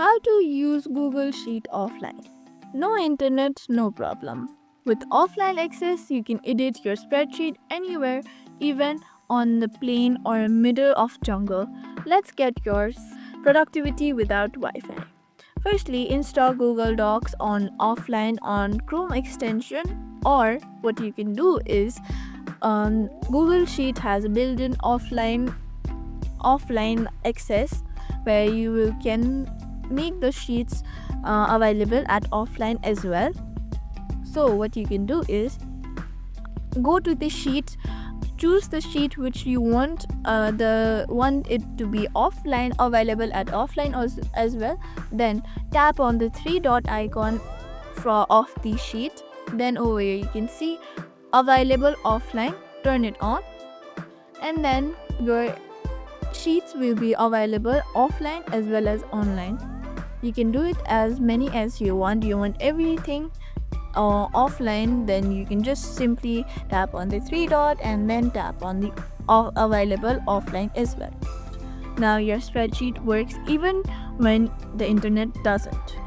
How to use Google Sheet offline. No internet, no problem. With offline access, you can edit your spreadsheet anywhere, even on the plain or middle of jungle. Let's get yours. Productivity without Wi-Fi. Firstly, install Google Docs on offline on Chrome extension, or what you can do is Google Sheet has a built-in offline access where can make the sheets available at offline as well. So what you can do is go to the sheet, choose the sheet which you want it to be offline, available at offline as well. Then tap on the three dot icon of the sheet. Then over here you can see available offline, turn it on, and then your sheets will be available offline as well as online. You can do it as many as you want. You want everything offline, then you can just simply tap on the three dot and then tap on the available offline as well. Now your spreadsheet works even when the internet doesn't.